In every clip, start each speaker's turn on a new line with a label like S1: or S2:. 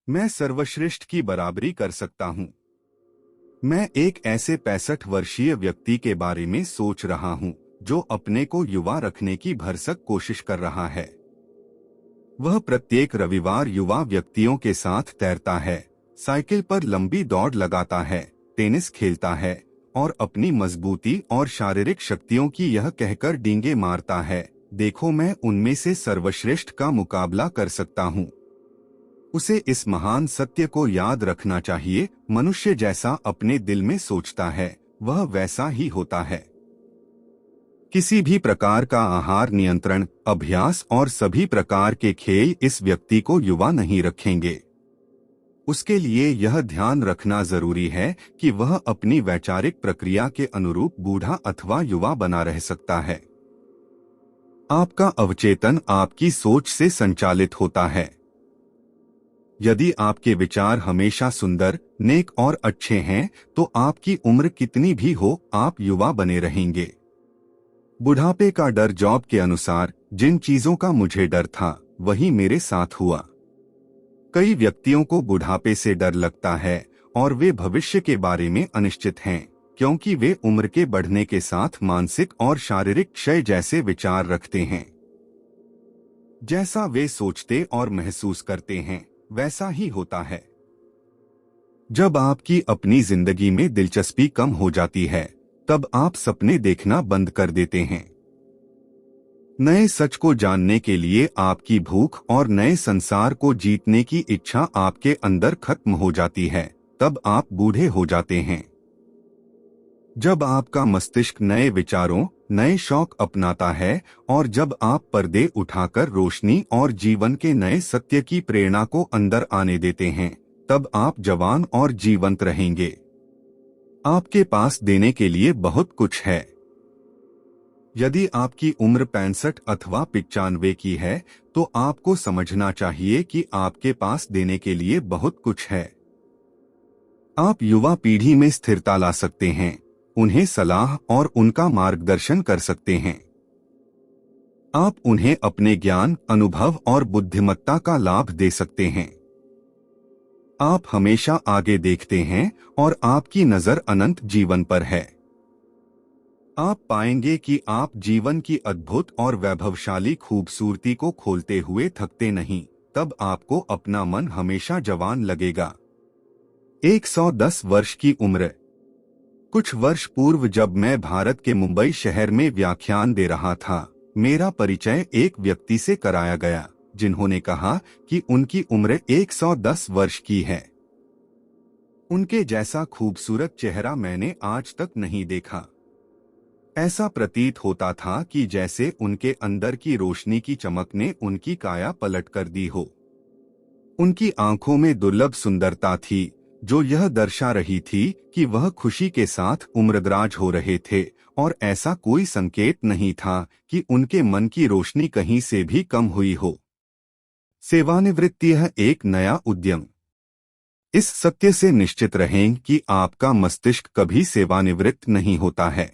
S1: मैं सर्वश्रेष्ठ की बराबरी कर सकता हूँ। मैं एक ऐसे 65 वर्षीय व्यक्ति के बारे में सोच रहा हूँ जो अपने को युवा रखने की भरसक कोशिश कर रहा है। वह प्रत्येक रविवार युवा व्यक्तियों के साथ तैरता है, साइकिल पर लंबी दौड़ लगाता है, टेनिस खेलता है और अपनी मजबूती और शारीरिक शक्तियों की यह कहकर डींगे मारता है, देखो मैं उनमें से सर्वश्रेष्ठ का मुकाबला कर सकता हूँ। उसे इस महान सत्य को याद रखना चाहिए, मनुष्य जैसा अपने दिल में सोचता है वह वैसा ही होता है। किसी भी प्रकार का आहार नियंत्रण, अभ्यास और सभी प्रकार के खेल इस व्यक्ति को युवा नहीं रखेंगे। उसके लिए यह ध्यान रखना जरूरी है कि वह अपनी वैचारिक प्रक्रिया के अनुरूप बूढ़ा अथवा युवा बना रह सकता है। आपका अवचेतन आपकी सोच से संचालित होता है। यदि आपके विचार हमेशा सुंदर, नेक और अच्छे हैं, तो आपकी उम्र कितनी भी हो आप युवा बने रहेंगे। बुढ़ापे का डर जॉब के अनुसार जिन चीजों का मुझे डर था वही मेरे साथ हुआ। कई व्यक्तियों को बुढ़ापे से डर लगता है और वे भविष्य के बारे में अनिश्चित हैं, क्योंकि वे उम्र के बढ़ने के साथ मानसिक और शारीरिक क्षय जैसे विचार रखते हैं। जैसा वे सोचते और महसूस करते हैं वैसा ही होता है। जब आपकी अपनी जिंदगी में दिलचस्पी कम हो जाती है तब आप सपने देखना बंद कर देते हैं। नए सच को जानने के लिए आपकी भूख और नए संसार को जीतने की इच्छा आपके अंदर खत्म हो जाती है, तब आप बूढ़े हो जाते हैं। जब आपका मस्तिष्क नए विचारों, नए शौक अपनाता है और जब आप पर्दे उठाकर रोशनी और जीवन के नए सत्य की प्रेरणा को अंदर आने देते हैं, तब आप जवान और जीवंत रहेंगे। आपके पास देने के लिए बहुत कुछ है। यदि आपकी उम्र 65 अथवा 95 की है तो आपको समझना चाहिए कि आपके पास देने के लिए बहुत कुछ है। आप युवा पीढ़ी में स्थिरता ला सकते हैं, उन्हें सलाह और उनका मार्गदर्शन कर सकते हैं। आप उन्हें अपने ज्ञान, अनुभव और बुद्धिमत्ता का लाभ दे सकते हैं। आप हमेशा आगे देखते हैं और आपकी नजर अनंत जीवन पर है। आप पाएंगे कि आप जीवन की अद्भुत और वैभवशाली खूबसूरती को खोलते हुए थकते नहीं, तब आपको अपना मन हमेशा जवान लगेगा। 110 वर्ष की उम्र। कुछ वर्ष पूर्व जब मैं भारत के मुंबई शहर में व्याख्यान दे रहा था, मेरा परिचय एक व्यक्ति से कराया गया जिन्होंने कहा कि उनकी उम्र 110 वर्ष की है। उनके जैसा खूबसूरत चेहरा मैंने आज तक नहीं देखा। ऐसा प्रतीत होता था कि जैसे उनके अंदर की रोशनी की चमक ने उनकी काया पलट कर दी हो। उनकी आंखों में दुर्लभ सुंदरता थी जो यह दर्शा रही थी कि वह खुशी के साथ उम्रदराज हो रहे थे और ऐसा कोई संकेत नहीं था कि उनके मन की रोशनी कहीं से भी कम हुई हो। सेवानिवृत्ति है एक नया उद्यम। इस सत्य से निश्चित रहें कि आपका मस्तिष्क कभी सेवानिवृत्त नहीं होता है।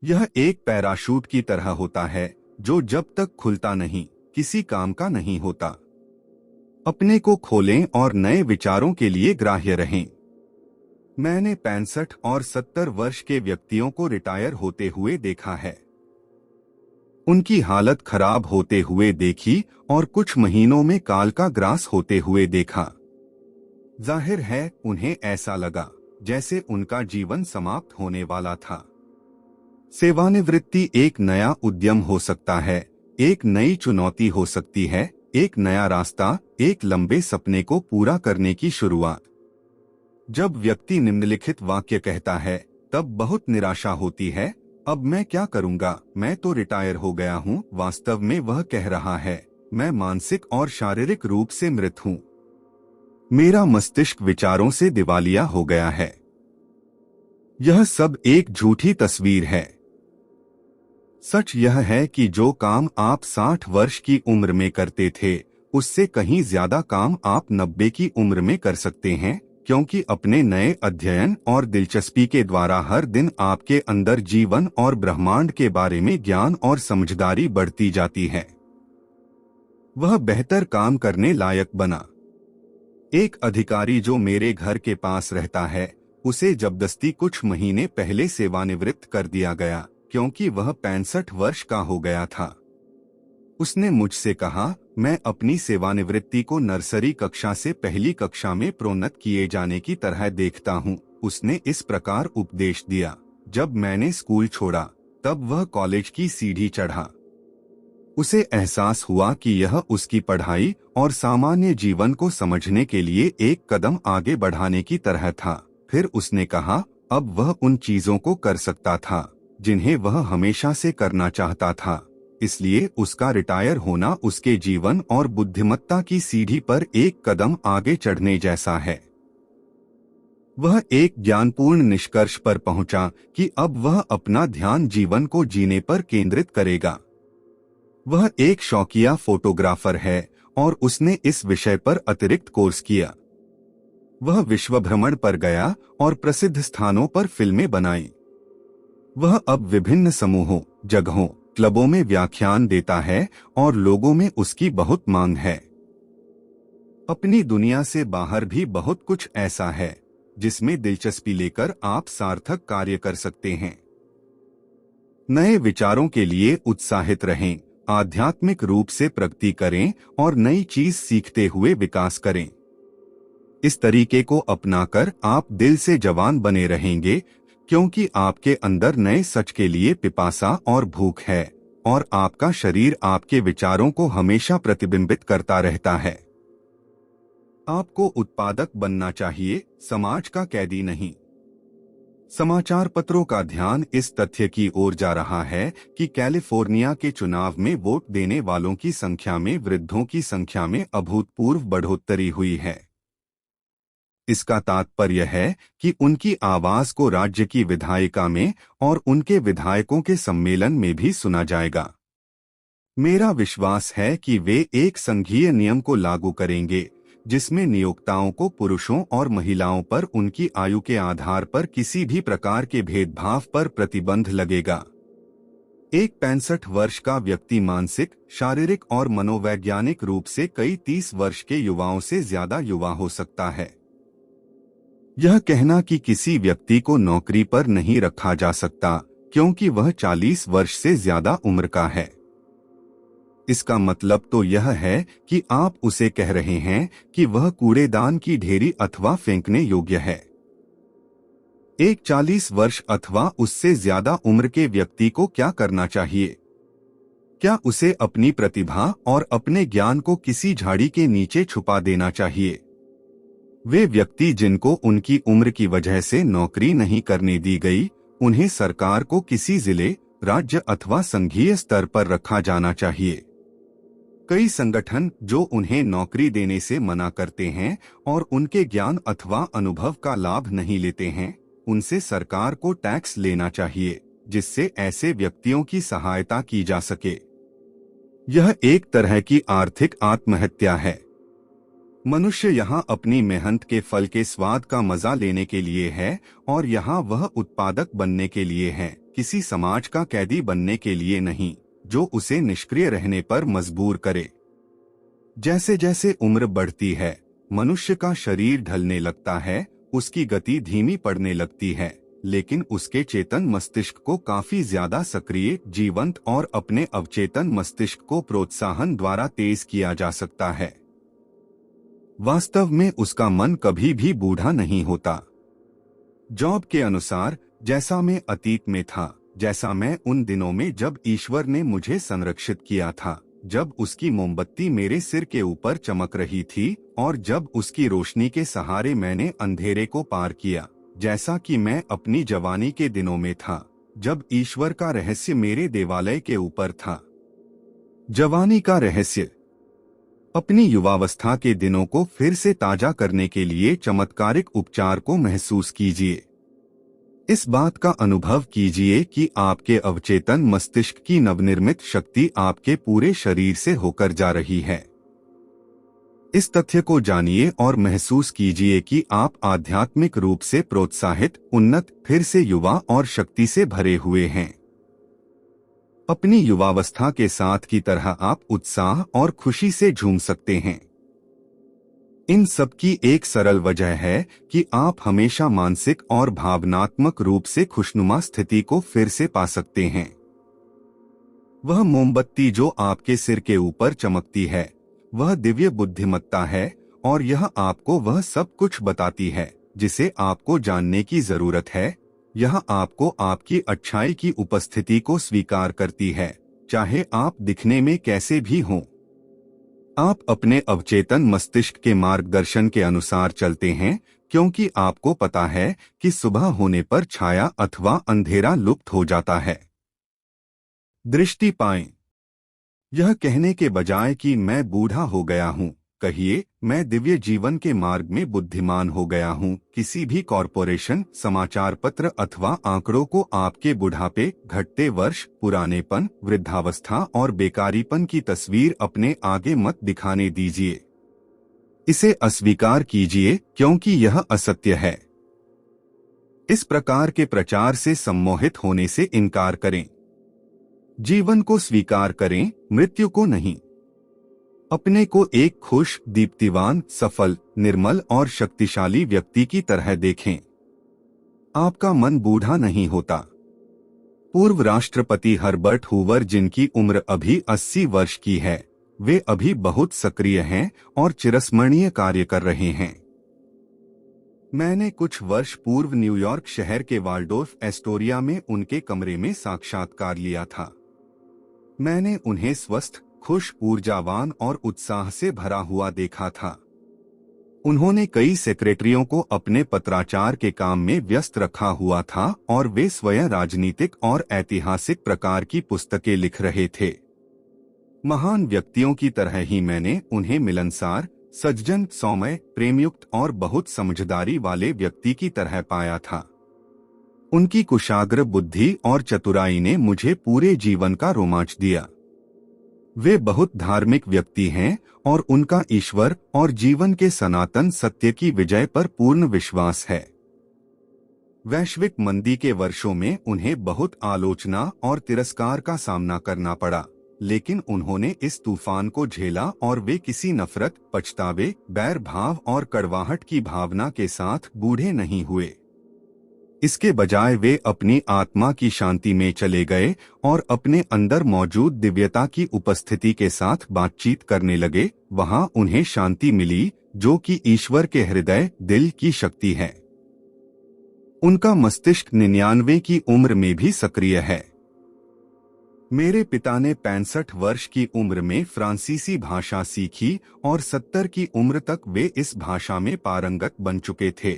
S1: यह एक पैराशूट की तरह होता है जो जब तक खुलता नहीं, किसी काम का नहीं होता। अपने को खोलें और नए विचारों के लिए ग्राह्य रहें। मैंने 65 और 70 वर्ष के व्यक्तियों को रिटायर होते हुए देखा है। उनकी हालत खराब होते हुए देखी और कुछ महीनों में काल का ग्रास होते हुए देखा। जाहिर है उन्हें ऐसा लगा जैसे उनका जीवन समाप्त होने वाला था। सेवानिवृत्ति एक नया उद्यम हो सकता है, एक नई चुनौती हो सकती है, एक नया रास्ता, एक लंबे सपने को पूरा करने की शुरुआत। जब व्यक्ति निम्नलिखित वाक्य कहता है तब बहुत निराशा होती है, अब मैं क्या करूंगा, मैं तो रिटायर हो गया हूं। वास्तव में वह कह रहा है, मैं मानसिक और शारीरिक रूप से मृत हूं। मेरा मस्तिष्क विचारों से दिवालिया हो गया है। यह सब एक झूठी तस्वीर है। सच यह है कि जो काम आप 60 वर्ष की उम्र में करते थे, उससे कहीं ज्यादा काम आप 90 की उम्र में कर सकते हैं, क्योंकि अपने नए अध्ययन और दिलचस्पी के द्वारा हर दिन आपके अंदर जीवन और ब्रह्मांड के बारे में ज्ञान और समझदारी बढ़ती जाती है। वह बेहतर काम करने लायक बना। एक अधिकारी जो मेरे घर के पास रहता है, उसे जबरदस्ती कुछ महीने पहले सेवानिवृत्त कर दिया गया क्योंकि वह 65 वर्ष का हो गया था। उसने मुझसे कहा, मैं अपनी सेवानिवृत्ति को नर्सरी कक्षा से पहली कक्षा में प्रोन्नत किए जाने की तरह देखता हूँ। उसने इस प्रकार उपदेश दिया। जब मैंने स्कूल छोड़ा तब वह कॉलेज की सीढ़ी चढ़ा। उसे एहसास हुआ कि यह उसकी पढ़ाई और सामान्य जीवन को समझने के लिए एक कदम आगे बढ़ाने की तरह था। फिर उसने कहा, अब वह उन चीजों को कर सकता था जिन्हें वह हमेशा से करना चाहता था। इसलिए उसका रिटायर होना उसके जीवन और बुद्धिमत्ता की सीढ़ी पर एक कदम आगे चढ़ने जैसा है। वह एक ज्ञानपूर्ण निष्कर्ष पर पहुंचा कि अब वह अपना ध्यान जीवन को जीने पर केंद्रित करेगा। वह एक शौकिया फोटोग्राफर है और उसने इस विषय पर अतिरिक्त कोर्स किया। वह विश्व भ्रमण पर गया और प्रसिद्ध स्थानों पर फिल्में बनाई। वह अब विभिन्न समूहों, जगहों, क्लबों में व्याख्यान देता है और लोगों में उसकी बहुत मांग है। अपनी दुनिया से बाहर भी बहुत कुछ ऐसा है जिसमें दिलचस्पी लेकर आप सार्थक कार्य कर सकते हैं। नए विचारों के लिए उत्साहित रहें, आध्यात्मिक रूप से प्रगति करें और नई चीज सीखते हुए विकास करें। इस तरीके को अपनाकर आप दिल से जवान बने रहेंगे, क्योंकि आपके अंदर नए सच के लिए पिपासा और भूख है और आपका शरीर आपके विचारों को हमेशा प्रतिबिंबित करता रहता है। आपको उत्पादक बनना चाहिए, समाज का कैदी नहीं। समाचार पत्रों का ध्यान इस तथ्य की ओर जा रहा है कि कैलिफोर्निया के चुनाव में वोट देने वालों की संख्या में वृद्धों की संख्या में अभूतपूर्व बढ़ोतरी हुई है। इसका तात्पर्य है कि उनकी आवाज को राज्य की विधायिका में और उनके विधायकों के सम्मेलन में भी सुना जाएगा। मेरा विश्वास है कि वे एक संघीय नियम को लागू करेंगे जिसमें नियोक्ताओं को पुरुषों और महिलाओं पर उनकी आयु के आधार पर किसी भी प्रकार के भेदभाव पर प्रतिबंध लगेगा। एक 65 वर्ष का व्यक्ति मानसिक, शारीरिक और मनोवैज्ञानिक रूप से कई 30 वर्ष के युवाओं से ज्यादा युवा हो सकता है। यह कहना कि किसी व्यक्ति को नौकरी पर नहीं रखा जा सकता क्योंकि वह 40 वर्ष से ज्यादा उम्र का है, इसका मतलब तो यह है कि आप उसे कह रहे हैं कि वह कूड़ेदान की ढेरी अथवा फेंकने योग्य है। एक 40 वर्ष अथवा उससे ज्यादा उम्र के व्यक्ति को क्या करना चाहिए? क्या उसे अपनी प्रतिभा और अपने ज्ञान को किसी झाड़ी के नीचे छुपा देना चाहिए? वे व्यक्ति जिनको उनकी उम्र की वजह से नौकरी नहीं करने दी गई, उन्हें सरकार को किसी जिले, राज्य अथवा संघीय स्तर पर रखा जाना चाहिए। कई संगठन जो उन्हें नौकरी देने से मना करते हैं और उनके ज्ञान अथवा अनुभव का लाभ नहीं लेते हैं, उनसे सरकार को टैक्स लेना चाहिए जिससे ऐसे व्यक्तियों की सहायता की जा सके। यह एक तरह की आर्थिक आत्महत्या है। मनुष्य यहाँ अपनी मेहनत के फल के स्वाद का मजा लेने के लिए है और यहाँ वह उत्पादक बनने के लिए है, किसी समाज का कैदी बनने के लिए नहीं जो उसे निष्क्रिय रहने पर मजबूर करे। जैसे जैसे उम्र बढ़ती है, मनुष्य का शरीर ढलने लगता है, उसकी गति धीमी पड़ने लगती है, लेकिन उसके चेतन मस्तिष्क को काफी ज्यादा सक्रिय, जीवंत और अपने अवचेतन मस्तिष्क को प्रोत्साहन द्वारा तेज किया जा सकता है। वास्तव में उसका मन कभी भी बूढ़ा नहीं होता। जॉब के अनुसार, जैसा मैं अतीत में था, जैसा मैं उन दिनों में जब ईश्वर ने मुझे संरक्षित किया था, जब उसकी मोमबत्ती मेरे सिर के ऊपर चमक रही थी और जब उसकी रोशनी के सहारे मैंने अंधेरे को पार किया, जैसा कि मैं अपनी जवानी के दिनों में था, जब ईश्वर का रहस्य मेरे देवालय के ऊपर था। जवानी का रहस्य। अपनी युवावस्था के दिनों को फिर से ताजा करने के लिए चमत्कारिक उपचार को महसूस कीजिए। इस बात का अनुभव कीजिए कि आपके अवचेतन मस्तिष्क की नवनिर्मित शक्ति आपके पूरे शरीर से होकर जा रही है। इस तथ्य को जानिए और महसूस कीजिए कि आप आध्यात्मिक रूप से प्रोत्साहित, उन्नत, फिर से युवा और शक्ति से भरे हुए हैं। अपनी युवावस्था के साथ की तरह आप उत्साह और खुशी से झूम सकते हैं। इन सब की एक सरल वजह है कि आप हमेशा मानसिक और भावनात्मक रूप से खुशनुमा स्थिति को फिर से पा सकते हैं। वह मोमबत्ती जो आपके सिर के ऊपर चमकती है, वह दिव्य बुद्धिमत्ता है और यह आपको वह सब कुछ बताती है जिसे आपको जानने की जरूरत है। यह आपको आपकी अच्छाई की उपस्थिति को स्वीकार करती है, चाहे आप दिखने में कैसे भी हों। आप अपने अवचेतन मस्तिष्क के मार्गदर्शन के अनुसार चलते हैं, क्योंकि आपको पता है कि सुबह होने पर छाया अथवा अंधेरा लुप्त हो जाता है। दृष्टि पाएं। यह कहने के बजाय कि मैं बूढ़ा हो गया हूँ, कहिए मैं दिव्य जीवन के मार्ग में बुद्धिमान हो गया हूँ। किसी भी कॉरपोरेशन, समाचार पत्र अथवा आंकड़ों को आपके बुढ़ापे, घटते वर्ष, पुरानेपन, वृद्धावस्था और बेकारीपन की तस्वीर अपने आगे मत दिखाने दीजिए। इसे अस्वीकार कीजिए, क्योंकि यह असत्य है। इस प्रकार के प्रचार से सम्मोहित होने से इनकार करें। जीवन को स्वीकार करें, मृत्यु को नहीं। अपने को एक खुश, दीप्तिवान, सफल, निर्मल और शक्तिशाली व्यक्ति की तरह देखें। आपका मन बूढ़ा नहीं होता। पूर्व राष्ट्रपति हर्बर्ट हूवर, जिनकी उम्र अभी 80 वर्ष की है, वे अभी बहुत सक्रिय हैं और चिरस्मरणीय कार्य कर रहे हैं। मैंने कुछ वर्ष पूर्व न्यूयॉर्क शहर के वाल्डोर्फ एस्टोरिया में उनके कमरे में साक्षात्कार लिया था। मैंने उन्हें स्वस्थ, खुश, ऊर्जावान और उत्साह से भरा हुआ देखा था। उन्होंने कई सेक्रेटरियों को अपने पत्राचार के काम में व्यस्त रखा हुआ था और वे स्वयं राजनीतिक और ऐतिहासिक प्रकार की पुस्तकें लिख रहे थे। महान व्यक्तियों की तरह ही मैंने उन्हें मिलनसार, सज्जन, सौम्य, प्रेमयुक्त और बहुत समझदारी वाले व्यक्ति की तरह पाया था। उनकी कुशाग्र बुद्धि और चतुराई ने मुझे पूरे जीवन का रोमांच दिया। वे बहुत धार्मिक व्यक्ति हैं और उनका ईश्वर और जीवन के सनातन सत्य की विजय पर पूर्ण विश्वास है। वैश्विक मंदी के वर्षों में उन्हें बहुत आलोचना और तिरस्कार का सामना करना पड़ा, लेकिन उन्होंने इस तूफान को झेला और वे किसी नफरत, पछतावे, बैर भाव और कड़वाहट की भावना के साथ बूढ़े नहीं हुए। इसके बजाय वे अपनी आत्मा की शांति में चले गए और अपने अंदर मौजूद दिव्यता की उपस्थिति के साथ बातचीत करने लगे। वहां उन्हें शांति मिली, जो कि ईश्वर के हृदय, दिल की शक्ति है। उनका मस्तिष्क 99 की उम्र में भी सक्रिय है। मेरे पिता ने 65 वर्ष की उम्र में फ्रांसीसी भाषा सीखी और 70 की उम्र तक वे इस भाषा में पारंगत बन चुके थे।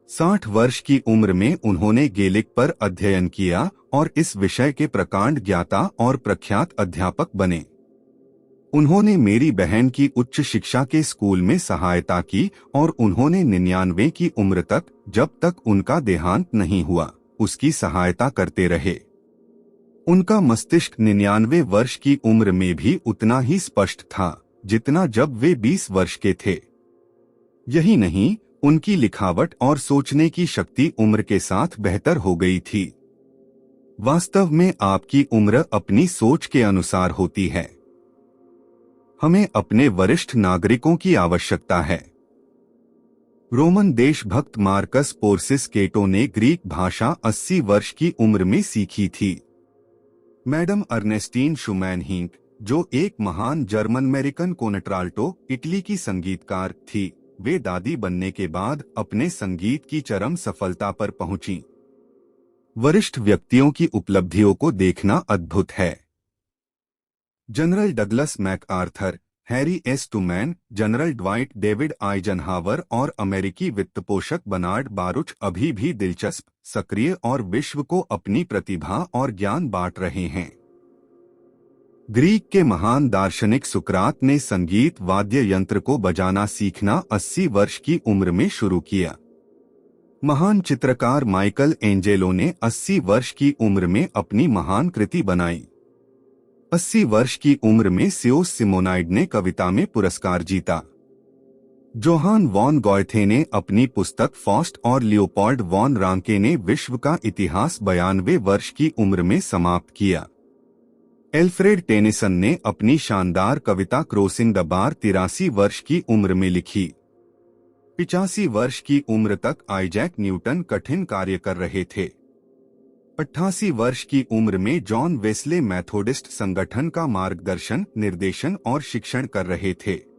S1: 60 वर्ष की उम्र में उन्होंने गेलिक पर अध्ययन किया और इस विषय के प्रकांड ज्ञाता और प्रख्यात अध्यापक बने। उन्होंने मेरी बहन की उच्च शिक्षा के स्कूल में सहायता की और उन्होंने 99 की उम्र तक, जब तक उनका देहांत नहीं हुआ, उसकी सहायता करते रहे। उनका मस्तिष्क 99 वर्ष की उम्र में भी उतना ही स्पष्ट था जितना जब वे 20 वर्ष के थे। यही नहीं, उनकी लिखावट और सोचने की शक्ति उम्र के साथ बेहतर हो गई थी। वास्तव में आपकी उम्र अपनी सोच के अनुसार होती है। हमें अपने वरिष्ठ नागरिकों की आवश्यकता है। रोमन देशभक्त मार्कस पोर्सिस केटो ने ग्रीक भाषा 80 वर्ष की उम्र में सीखी थी। मैडम अर्नेस्टीन शुमैन हिंक, जो एक महान जर्मन अमेरिकन कोनट्राल्टो, इटली की संगीतकार थी, वे दादी बनने के बाद अपने संगीत की चरम सफलता पर पहुंची। वरिष्ठ व्यक्तियों की उपलब्धियों को देखना अद्भुत है। General Douglas MacArthur, Harry S Trueman, general Dwight David Eisenhower और अमेरिकी वित्तपोषक बर्नार्ड बारुच अभी भी दिलचस्प, सक्रिय और विश्व को अपनी प्रतिभा और ज्ञान बांट रहे हैं। ग्रीक के महान दार्शनिक सुकरात ने संगीत वाद्य यंत्र को बजाना सीखना 80 वर्ष की उम्र में शुरू किया। महान चित्रकार माइकल एंजेलो ने 80 वर्ष की उम्र में अपनी महान कृति बनाई। 80 वर्ष की उम्र में सियोस सिमोनाइड ने कविता में पुरस्कार जीता। जोहान वॉन गॉयथे ने अपनी पुस्तक फॉस्ट और लियोपोल्ड वॉन रांके ने विश्व का इतिहास 92 वर्ष की उम्र में समाप्त किया। एल्फ्रेड टेनिसन ने अपनी शानदार कविता क्रॉसिंग द बार 83 वर्ष की उम्र में लिखी। 85 वर्ष की उम्र तक आइजैक न्यूटन कठिन कार्य कर रहे थे। 88 वर्ष की उम्र में जॉन वेस्ले मेथोडिस्ट संगठन का मार्गदर्शन, निर्देशन और शिक्षण कर रहे थे।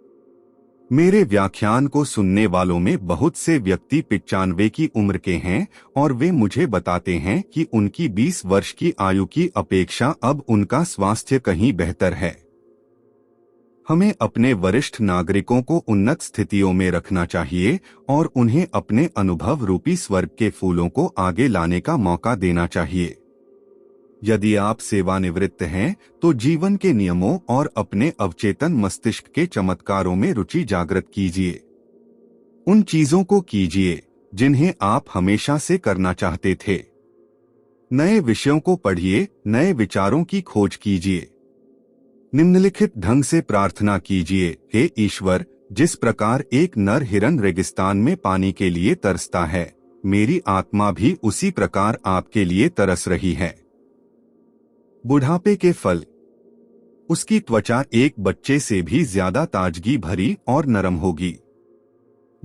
S1: मेरे व्याख्यान को सुनने वालों में बहुत से व्यक्ति 95 की उम्र के हैं और वे मुझे बताते हैं कि उनकी 20 वर्ष की आयु की अपेक्षा अब उनका स्वास्थ्य कहीं बेहतर है। हमें अपने वरिष्ठ नागरिकों को उन्नत स्थितियों में रखना चाहिए और उन्हें अपने अनुभव रूपी स्वर्ग के फूलों को आगे लाने का मौका देना चाहिए। यदि आप सेवानिवृत्त हैं तो जीवन के नियमों और अपने अवचेतन मस्तिष्क के चमत्कारों में रुचि जागृत कीजिए। उन चीजों को कीजिए जिन्हें आप हमेशा से करना चाहते थे। नए विषयों को पढ़िए, नए विचारों की खोज कीजिए। निम्नलिखित ढंग से प्रार्थना कीजिए, हे ईश्वर, जिस प्रकार एक नर हिरन रेगिस्तान में पानी के लिए तरसता है, मेरी आत्मा भी उसी प्रकार आपके लिए तरस रही है। बुढ़ापे के फल। उसकी त्वचा एक बच्चे से भी ज्यादा ताजगी भरी और नरम होगी।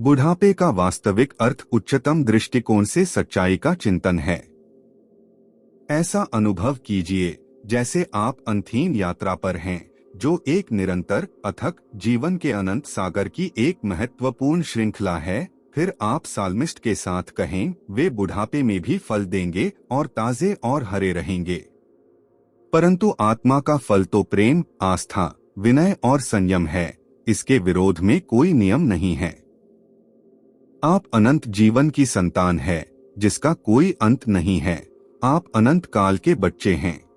S1: बुढ़ापे का वास्तविक अर्थ उच्चतम दृष्टिकोण से सच्चाई का चिंतन है। ऐसा अनुभव कीजिए जैसे आप अंतहीन यात्रा पर हैं, जो एक निरंतर अथक जीवन के अनंत सागर की एक महत्वपूर्ण श्रृंखला है। फिर आप साल्मिस्ट के साथ कहें, वे बुढ़ापे में भी फल देंगे और ताजे और हरे रहेंगे। परंतु आत्मा का फल तो प्रेम, आस्था, विनय और संयम है। इसके विरोध में कोई नियम नहीं है। आप अनंत जीवन की संतान है जिसका कोई अंत नहीं है। आप अनंत काल के बच्चे हैं।